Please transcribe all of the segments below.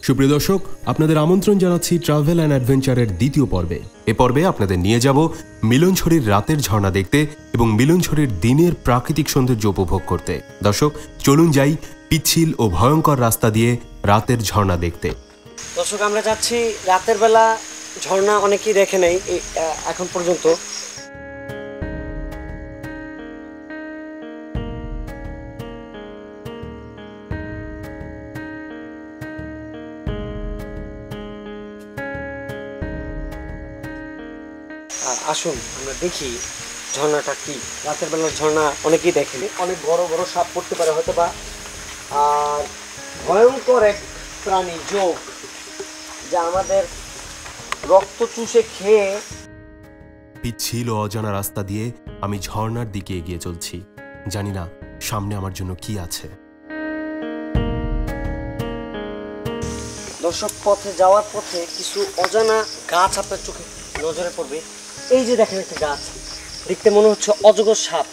সুপ্রিয় দর্শক, আপনাদের আমন্ত্রণ জানাচ্ছি ট্রাভেল অ্যান্ড অ্যাডভেঞ্চারের দ্বিতীয় পর্বে। এ পর্বে আপনাদের নিয়ে যাব মিলনছড়ির রাতের ঝর্ণা দেখতে এবং মিলনছড়ির দিনের প্রাকৃতিক সৌন্দর্য উপভোগ করতে। দর্শক, চলুন যাই পিচ্ছিল ও ভয়ঙ্কর রাস্তা দিয়ে রাতের ঝর্ণা দেখতে। দর্শক, আমরা যাচ্ছি রাতের বেলা ঝর্ণা। অনেকেই দেখে নাই এখন পর্যন্ত। আসুন আমরা দেখি ঝর্ণাটা কি। রাতের বেলার ঝর্ণা অনেকেই দেখেনি। অনেক বড় বড় সাপ পড়তে পারে হয়তো বা, আর ভয়ঙ্কর এক প্রাণী যোগ যা আমাদের রক্ত চুষে খেয়ে। পিচ্ছিল ও অজানা রাস্তা দিয়ে আমি ঝর্ণার দিকে এগিয়ে চলছি। জানি না সামনে আমার জন্য কি আছে। দর্শক, পথে যাওয়ার পথে কিছু অজানা গাছ আপনার চোখে নজরে পড়বে। এই যে দেখেন একটা গাছ, দেখতে মনে হচ্ছে অজগর সাপ।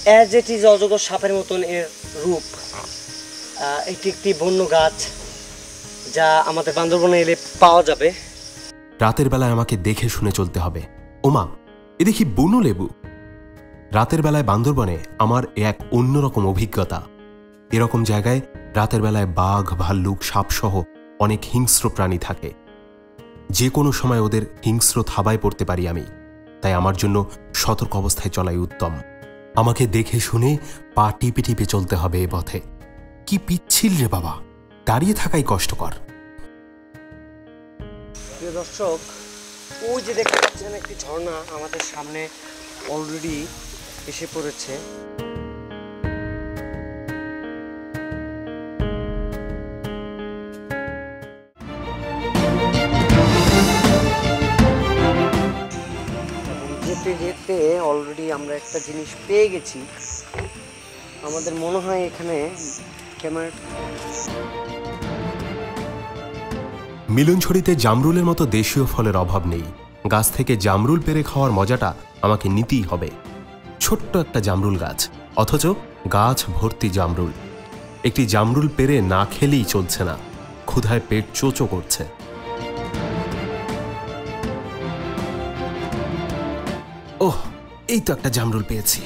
অ্যাজ ইট ইজ অজগর সাপের মতন এর রূপ। এটি একটি বন্য গাছ যা আমাদের বান্দরবনে এলে পাওয়া যাবে। রাতের বেলায় আমাকে দেখে শুনে চলতে হবে। ওমা, এ দেখি বুনো লেবু। রাতের বেলায় বান্দরবনে আমার এক অন্যরকম অভিজ্ঞতা। এরকম জায়গায় রাতের বেলায় বাঘ, ভাল্লুক, সাপসহ অনেক হিংস্র প্রাণী থাকে। যে কোনো সময় ওদের হিংস্র থাবায় পড়তে পারি আমি। তাই আমার জন্য সতর্ক অবস্থায় চলাই উত্তম। আমাকে দেখে শুনে পা টিপে টিপে চলতে হবে এ পথে। কি পিচ্ছিল রে বাবা, দাঁড়িয়ে থাকাই কষ্টকর। প্রিয় দর্শক, ওই যে দেখতে পাচ্ছেন একটি ঝর্ণা আমাদের সামনে অলরেডি এসে পড়েছে। যেতে যেতে অলরেডি আমরা একটা জিনিস পেয়ে গেছি। আমাদের মনে হয় এখানে ক্যামেরা। মিলনছড়িতে জামরুলের মতো দেশীয় ফলের অভাব নেই। গাছ থেকে জামরুল পেড়ে খাওয়ার মজাটা আমাকে নিতেই হবে। ছোট্ট একটা জামরুল গাছ, অথচ গাছ ভর্তি জামরুল। একটি জামরুল পেড়ে না খেলেই চলছে না, ক্ষুধায় পেট চোচো করছে। ওহ, এই তো একটা জামরুল পেয়েছি,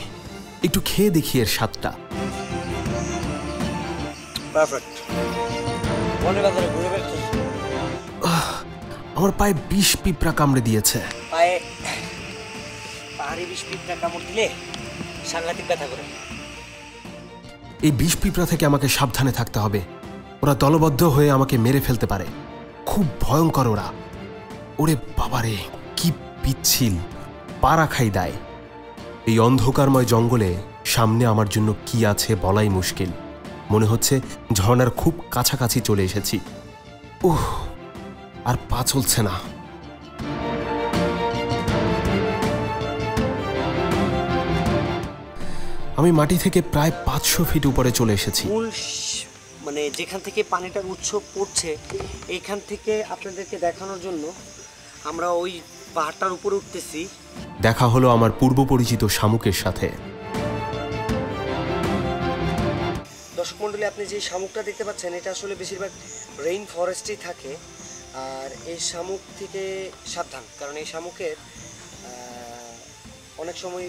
একটু খেয়ে দেখি এর স্বাদটা। পারফেক্ট। বনে বাজারে ঘুরে বেড়াচ্ছিস? আমার পায়ে বিষ পিঁপড়া কামড়ে দিয়েছে। পায়ে পাহাড়ি বিষ পিঁপড়া কামড় দিলে সাংঘাতিক ব্যথা করে। এই বিষ পিঁপড়া থেকে আমাকে সাবধানে থাকতে হবে। ওরা দলবদ্ধ হয়ে আমাকে মেরে ফেলতে পারে। খুব ভয়ঙ্কর ওরা। ওরে বাবারে, কি পিচ্ছিল, পাড়া খাই দেয়। এই অন্ধকারময় জঙ্গলে সামনে আমার জন্য কি আছে বলাই মুশকিল। মনে হচ্ছে ঝর্ণার খুব কাছাকাছি চলে এসেছি। উহ, আর পা চলছে না। আমি মাটি থেকে প্রায় 500 ফিট উপরে চলে এসেছি। মানে যেখান থেকে পানিটার উৎস পড়ছে, এইখান থেকে আপনাদেরকে দেখানোর জন্য আমরা ওই পাহাড়টার উপরে উঠতেছি। দেখা হলো আমার পূর্ব পরিচিত শামুকের সাথে। দর্শক মণ্ডলী, আপনি যে শামুকটা দেখতে পাচ্ছেন, এটা আসলে বেশিরভাগ রেইন ফরেস্টেই থাকে। আর এই শামুক থেকে সাবধান, কারণ এই শামুকের অনেক সময়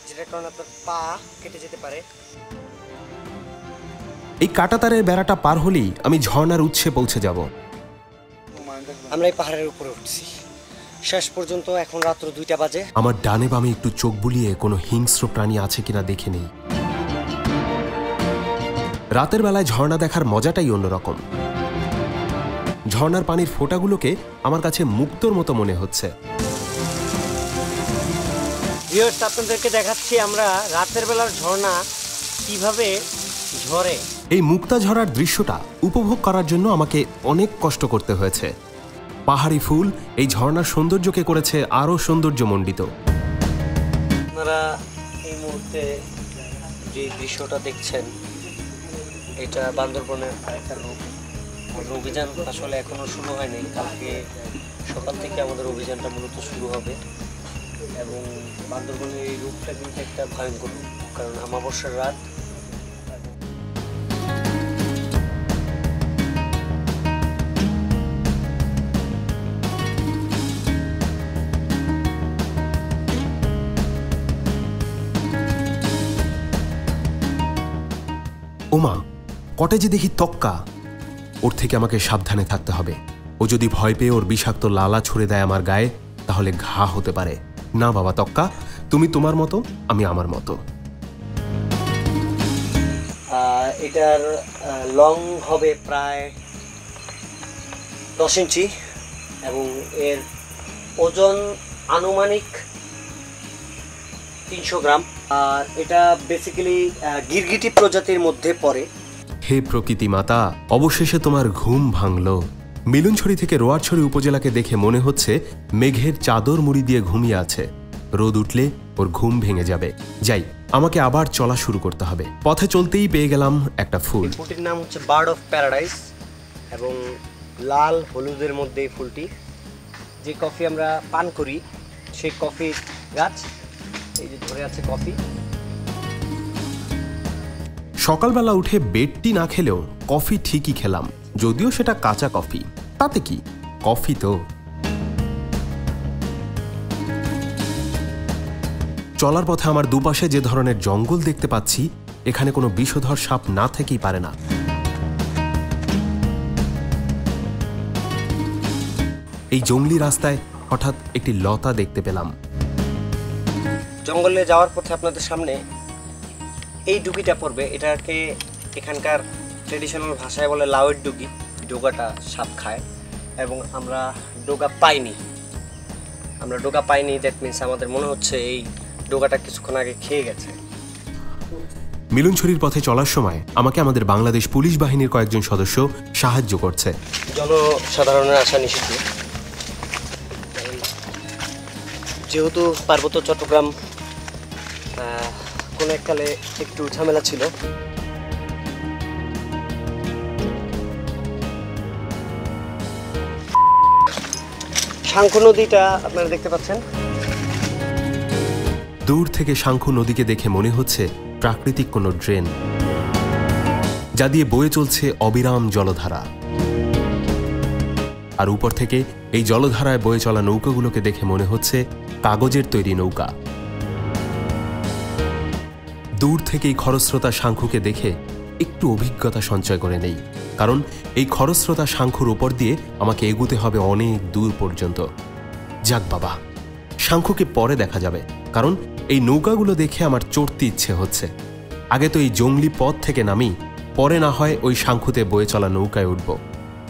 যেটার কারণে আপনার পা কেটে যেতে পারে। এই কাঁটাতারের বেড়াটা পার হলেই আমি ঝর্ণার উৎসে পৌঁছে যাব। আমরা এই পাহাড়ের উপরে উঠছি। শেষ পর্যন্ত এখন রাত্র 2টা বাজে। আমার ডানে বামে একটু চোখ বুলিয়ে কোনো হিংস্র প্রাণী আছে কিনা দেখে নেই। রাতের বেলায় ঝর্ণা দেখার মজাটাই অন্যরকম। ঝর্ণার পানির ফোঁটাগুলোকে আমার কাছে মুক্তোর মতো মনে হচ্ছে। ভিউয়ার্স, আপনাদেরকে দেখাচ্ছি আমরা রাতের বেলার ঝর্ণা কিভাবে ঝরে। এই মুক্তা ঝরার দৃশ্যটা উপভোগ করার জন্য আমাকে অনেক কষ্ট করতে হয়েছে। পাহাড়ি ফুল এই ঝর্ণার সৌন্দর্যকে করেছে আরো সৌন্দর্যমণ্ডিত। আপনারা এই মুহূর্তে যে দৃশ্যটা দেখছেন, এটা বান্দরবনের একটা রূপ। অভিযান আসলে এখনো শুরু হয়নি। কালকে সকাল থেকে আমাদের অভিযানটা মূলত শুরু হবে। এবং বান্দরবনের এই রূপটা কিন্তু একটা ভয়ঙ্কর রূপ, কারণ অমাবস্যার রাত। কটেজে দেখি তক্কা। ওর থেকে আমাকে সাবধানে থাকতে হবে। ও যদি ভয় পেয়ে ওর বিষাক্ত লালা ছুড়ে দেয় আমার গায়ে, তাহলে ঘা হতে পারে। না বাবা তক্কা, তুমি তোমার মতো, আমি আমার মতো। এটার লং হবে প্রায় 10 ইঞ্চি এবং এর ওজন আনুমানিক 300 গ্রাম। আর এটা বেসিক্যালি গিরগিটি প্রজাতির মধ্যে পড়ে। হে প্রকৃতি মাতা, অবশেষে তোমার ঘুম ভাঙল। মিলনছড়ি থেকে রোয়ারছড়ি উপজেলাকে দেখে মনে হচ্ছে মেঘের চাদর মুড়ি দিয়ে ঘুমিয়ে আছে। রোদ উঠলে ওর ঘুম ভেঙে যাবে। যাই, আমাকে আবার চলা শুরু করতে হবে। পথে চলতেই পেয়ে গেলাম একটা ফুল। ফুলটির নাম হচ্ছে বার্ড অফ প্যারাডাইস এবং লাল হলুদের মধ্যে এই ফুলটি। যে কফি আমরা পান করি সেই কফির গাছ, এই যে ধরে আছে কফি। সকালবেলা উঠে বেডটি না খেলেও কফি ঠিকই খেলাম, যদিও সেটা কাঁচা কফি। তাতে কি, কফি তো। চলার পথে আমার দুপাশে যে ধরনের জঙ্গল দেখতে পাচ্ছি, এখানে কোনো বিষধর সাপ না থেকেই পারে না। এই জঙ্গলি রাস্তায় হঠাৎ একটি লতা দেখতে পেলাম। জঙ্গলে যাওয়ার পথে আপনাদের সামনে এই ডুগিটা পড়বে। এটাকে এখানকার ট্রেডিশনাল ভাষায় বলে লাউয়ের ডুগি। ডোগাটা সাপ খায় এবং আমরা ডোগা পাইনি। দ্যাট মিনস আমাদের মনে হচ্ছে এই ডোগাটা কিছুক্ষণ আগে খেয়ে গেছে। মিলনছড়ির পথে চলার সময় আমাকে আমাদের বাংলাদেশ পুলিশ বাহিনীর কয়েকজন সদস্য সাহায্য করছে। জনসাধারণের আসা নিষিদ্ধ, যেহেতু পার্বত্য চট্টগ্রাম কোনো এককালে একটু ঝামেলা ছিল। শাঙ্খু নদীটা আপনারা দেখতে পাচ্ছেন। দূর থেকে শাঙ্খু নদীকে দেখে মনে হচ্ছে প্রাকৃতিক কোনো ড্রেন, যা দিয়ে বয়ে চলছে অবিরাম জলধারা। আর উপর থেকে এই জলধারায় বয়ে চলা নৌকাগুলোকে দেখে মনে হচ্ছে কাগজের তৈরি নৌকা। দূর থেকে এই খরস্রোতা শাঙ্খুকে দেখে একটু অভিজ্ঞতা সঞ্চয় করে নেই, কারণ এই খরস্রোতা শাঙ্খুর উপর দিয়ে আমাকে এগুতে হবে অনেক দূর পর্যন্ত। যাক বাবা, শাঙ্খুকে পরে দেখা যাবে, কারণ এই নৌকাগুলো দেখে আমার চড়তে ইচ্ছে হচ্ছে। আগে তো এই জঙ্গলি পথ থেকে নামি, পরে না হয় ওই শাঙ্খুতে বয়ে চলা নৌকায় উঠব।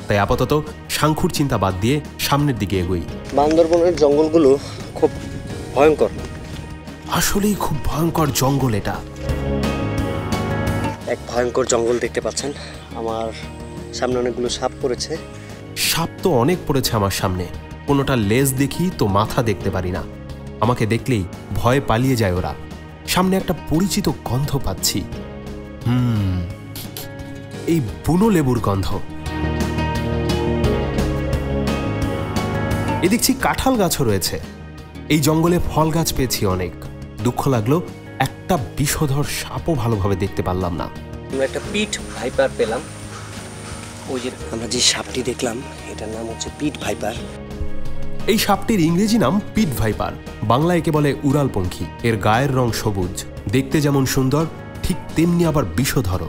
তাই আপাতত শাঙ্খুর চিন্তা বাদ দিয়ে সামনের দিকে এগোই। বান্দরবনের জঙ্গলগুলো খুব ভয়ঙ্কর, আসলেই খুব ভয়ঙ্কর জঙ্গল এটা। এক ভয়ঙ্কর জঙ্গল দেখতে পাচ্ছেন। আমার সামনে অনেকগুলো সাপ পড়েছে। সাপ তো অনেক পড়েছে আমার সামনে, কোনোটা লেজ দেখি তো মাথা দেখতে পারি না। আমাকে দেখলেই ভয়ে পালিয়ে যায় ওরা। সামনে একটা পরিচিত গন্ধ পাচ্ছি। এই বুনো লেবুর গন্ধ। এ দেখছি কাঁঠাল গাছও রয়েছে। এই জঙ্গলে ফল গাছ পেয়েছি অনেক। দুঃখ লাগলো একটা বিষধর সাপও ভালোভাবে দেখতে পারলাম না। আমরা একটা পিট ভাইপার পেলাম। ওই যে আমরা যে সাপটি দেখলাম, এটার নাম হচ্ছে পিট ভাইপার। এই সাপটির ইংরেজি নাম পিট ভাইপার, বাংলায় একে বলে উড়ালপঙ্খী। এর গায়ের রং সবুজ, দেখতে যেমন সুন্দর ঠিক তেমনি আবার বিষধর।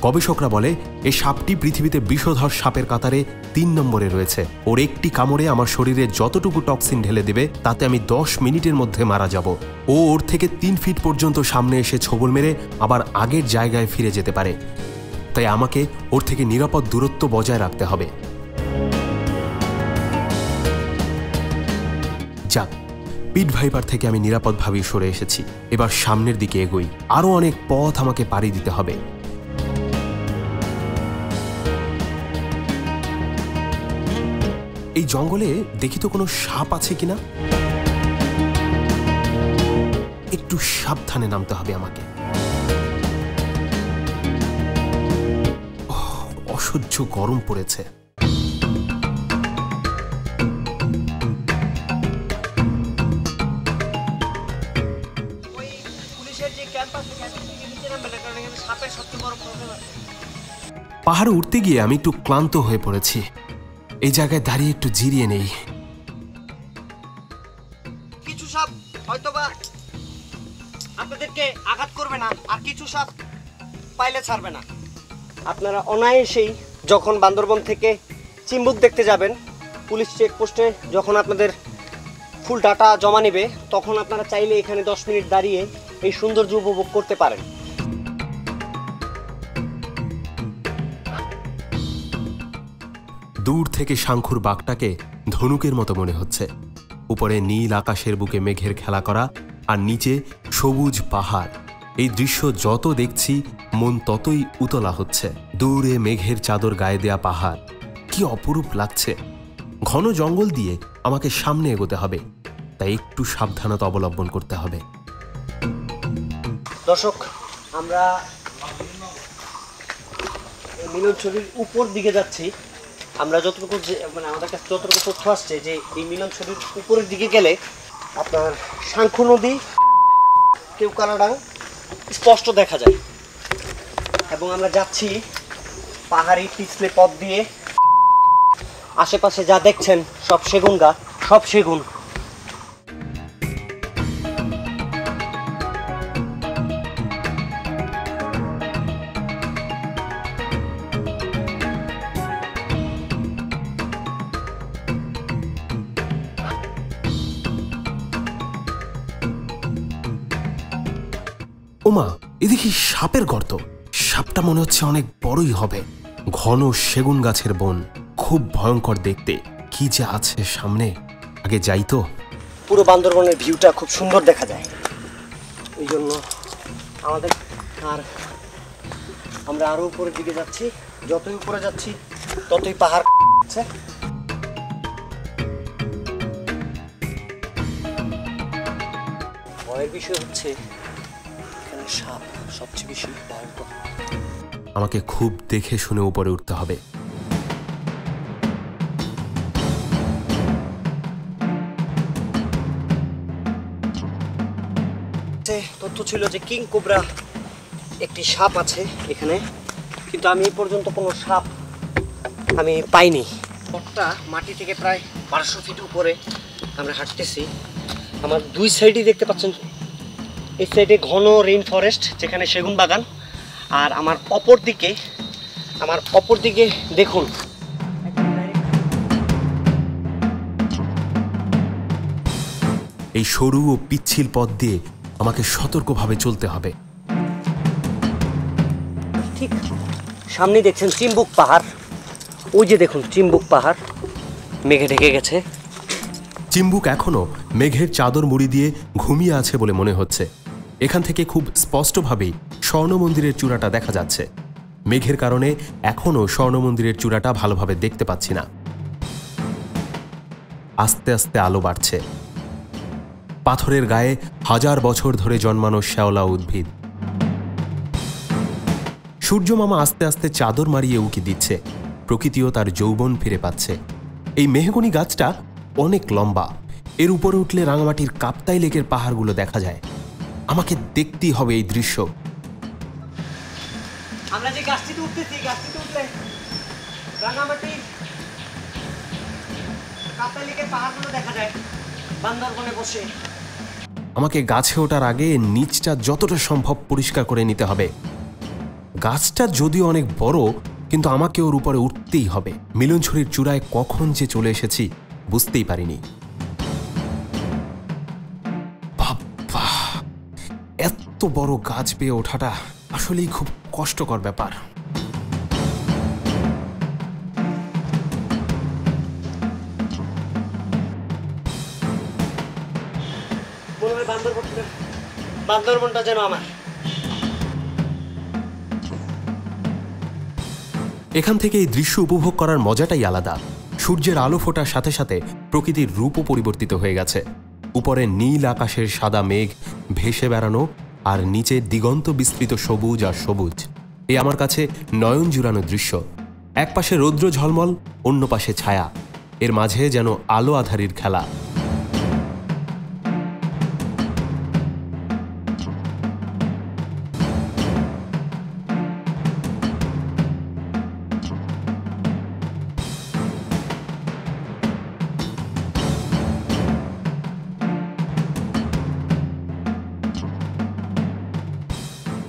গবেষকরা বলে এই সাপটি পৃথিবীতে বিষধর সাপের কাতারে 3 নম্বরে রয়েছে। ওর একটি কামড়ে আমার শরীরে যতটুকু টক্সিন ঢেলে দেবে তাতে আমি 10 মিনিটের মধ্যে মারা যাব। ও ওর থেকে 3 ফিট পর্যন্ত সামনে এসে ছোবল মেরে আবার আগের জায়গায় ফিরে যেতে পারে। তাই আমাকে ওর থেকে নিরাপদ দূরত্ব বজায় রাখতে হবে। যাক, পিট ভাইপার থেকে আমি নিরাপদভাবেই সরে এসেছি। এবার সামনের দিকে এগোই। আরো অনেক পথ আমাকে পাড়ি দিতে হবে। এই জঙ্গলে দেখি তো কোনো সাপ আছে কিনা। একটু সাবধানে নামতে হবে আমাকে। অসহ্য গরম পড়েছে। পাহাড়ে উঠতে গিয়ে আমি একটু ক্লান্ত হয়ে পড়েছি। এই জায়গায় দাঁড়িয়ে একটু জিরিয়ে নেই। কিছু সাপ হয়তোবা আপনাদেরকে আঘাত করবে না, আর কিছু সাপ পাইলে ছাড়বে না। আপনারা অনায়াসেই যখন বান্দরবন থেকে চিম্বুক দেখতে যাবেন, পুলিশ চেকপোস্টে যখন আপনাদের ফুল ডাটা জমা নেবে, তখন আপনারা চাইলে এখানে 10 মিনিট দাঁড়িয়ে এই সৌন্দর্য উপভোগ করতে পারেন। দূর থেকে শাঙ্খুর বাঘটাকে ধনুকের মতো মনে হচ্ছে। উপরে নীল আকাশের বুকে মেঘের খেলা করা, আর নিচে সবুজ পাহাড়। এই দৃশ্য যত দেখছি মন ততই উতলা হচ্ছে। দূরে মেঘের চাদর গায়ে দেয়া পাহাড়, কি অপরূপ লাগছে। ঘন জঙ্গল দিয়ে আমাকে সামনে এগোতে হবে, তাই একটু সাবধানতা অবলম্বন করতে হবে। দর্শক, আমরা মিলনছড়ির উপর দিকে যাচ্ছি। আমরা যতটুকু মানে আমাদের কাছে যতটুকু তথ্য আসছে যে এই মিলনছড়ির উপরের দিকে গেলে আপনার শাঙ্খু নদী, কেওকানাডাং স্পষ্ট দেখা যায়। এবং আমরা যাচ্ছি পাহাড়ি পিছলে পথ দিয়ে। আশেপাশে যা দেখছেন সব সেগুন গাছ, সব সেগুন। ওমা, এদিকে সাপের গর্ত। সাপটা মনে হচ্ছে অনেক বড়ই হবে। ঘন সেগুন গাছের বন, খুব ভয়ঙ্কর দেখতে। কি যে আছে সামনে, আগে যাই তো। পুরো বান্দরবনের ভিউটা খুব সুন্দর দেখা যায়, এই জন্য আমাদের আমরা আরো উপরের দিকে যাচ্ছি। যতই উপরে যাচ্ছি ততই পাহাড় আছে। ভয়ের বিষয় হচ্ছে এখানে সাপ সবচেয়ে বেশি ভয়ঙ্কর। আমাকে খুব দেখে শুনে উপরে উঠতে হবে। তথ্য ছিল যে কিং কোবরা একটি সাপ আছে এখানে, কিন্তু আমি এই পর্যন্ত কোনো সাপ আমি পাইনি। পথটা মাটি থেকে প্রায় 1200 ফিট উপরে আমরা হাঁটতেছি। আমার দুই সাইডেই দেখতে পাচ্ছেন, এই সাইডে ঘন রেইন ফরেস্ট যেখানে সেগুন বাগান, আর আমার অপর দিকে দেখুন এই সরু ও পিচ্ছিল পথ দিয়ে আমাকে সতর্কভাবে চলতে হবে। ঠিক সামনে দেখছেন চিম্বুক পাহাড়। ওই যে দেখুন চিম্বুক পাহাড় মেঘে ঢেকে গেছে। চিম্বুক এখনো মেঘের চাদর মুড়ি দিয়ে ঘুমিয়ে আছে বলে মনে হচ্ছে। এখান থেকে খুব স্পষ্টভাবেই স্বর্ণ মন্দিরের চূড়াটা দেখা যাচ্ছে। মেঘের কারণে এখনো স্বর্ণ মন্দিরের চূড়াটা ভালোভাবে দেখতে পাচ্ছি না। আস্তে আস্তে আলো বাড়ছে। পাথরের গায়ে 1000 বছর ধরে জন্মানো শ্যাওলা উদ্ভিদ। সূর্যমামা আস্তে আস্তে চাদর মারিয়ে উকি দিচ্ছে। প্রকৃতিও তার যৌবন ফিরে পাচ্ছে। এই মেহগনি গাছটা অনেক লম্বা। এর উপরে উঠলে রাঙামাটির কাপ্তাই লেকের পাহাড়গুলো দেখা যায়। আমাকে দেখতেই হবে এই দৃশ্য। আমরা যে গাছটিতে উঠতেছি, গাছটিতে উঠলে রাঙামাটি কাপ্তাই লেকের পাহাড়গুলো দেখা যায় বান্দরবনে বসে। আমাকে গাছে ওঠার আগে নিচটা যতটা সম্ভব পরিষ্কার করে নিতে হবে। গাছটা যদিও অনেক বড়, কিন্তু আমাকে ওর উপরে উঠতেই হবে। মিলনছড়ির চূড়ায় কখন যে চলে এসেছি বুঝতেই পারিনি। বাবা, এত বড় গাছ পেয়ে ওঠাটা আসলেই খুব কষ্টকর ব্যাপার। বান্দরবনটা যেন আমার। এখান থেকে এই দৃশ্য উপভোগ করার মজাটাই আলাদা। সূর্যের আলো ফোটার সাথে সাথে প্রকৃতির রূপও পরিবর্তিত হয়ে গেছে। উপরে নীল আকাশের সাদা মেঘ ভেসে বেড়ানো, আর নিচে দিগন্ত বিস্তৃত সবুজ আর সবুজ। এ আমার কাছে নয়ন জুড়ানো দৃশ্য। এক পাশে রৌদ্র ঝলমল, অন্য পাশে ছায়া। এর মাঝে যেন আলো আধারির খেলা।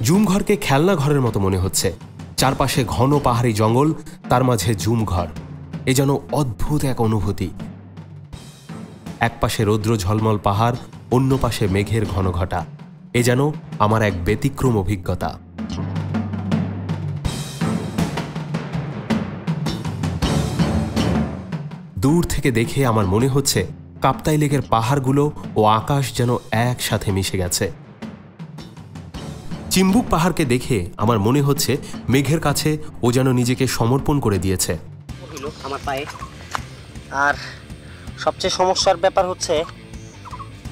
জুম ঘরকে খেলনা ঘরের মতো মনে হচ্ছে। চারপাশে ঘন পাহাড়ি জঙ্গল, তার মাঝে জুম ঘর। এ যেন অদ্ভুত এক অনুভূতি। এক পাশে রৌদ্র ঝলমল পাহাড়, অন্য পাশে মেঘের ঘন ঘটা। এ যেন আমার এক ব্যতিক্রম অভিজ্ঞতা। দূর থেকে দেখে আমার মনে হচ্ছে কাপ্তাই লেকের পাহাড়গুলো ও আকাশ যেন একসাথে মিশে গেছে। চিম্বুক পাহাড়কে দেখে আমার মনে হচ্ছে মেঘের কাছে ও যেন নিজেকে সমর্পণ করে দিয়েছে। আমার পায়ে আর সবচেয়ে সমস্যার ব্যাপার হচ্ছে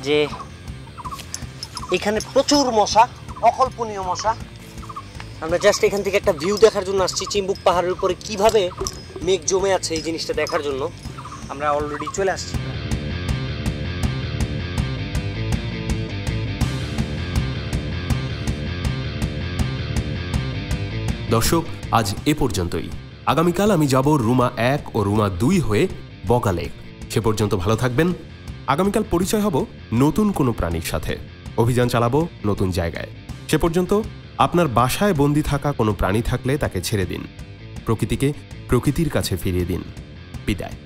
যে এখানে প্রচুর মশা, অকল্পনীয় মশা। আমরা জাস্ট এখান থেকে একটা ভিউ দেখার জন্য আসছি, চিম্বুক পাহাড়ের উপরে কিভাবে মেঘ জমে আছে এই জিনিসটা দেখার জন্য আমরা অলরেডি চলে আসছি। দর্শক, আজ এ পর্যন্তই। আগামীকাল আমি যাব রুমা 1 ও রুমা 2 হয়ে বগা লেক। সে পর্যন্ত ভালো থাকবেন। আগামীকাল পরিচয় হব নতুন কোনো প্রাণীর সাথে, অভিযান চালাবো নতুন জায়গায়। সে পর্যন্ত আপনার বাসায় বন্দি থাকা কোনো প্রাণী থাকলে তাকে ছেড়ে দিন, প্রকৃতিকে প্রকৃতির কাছে ফিরিয়ে দিন। বিদায়।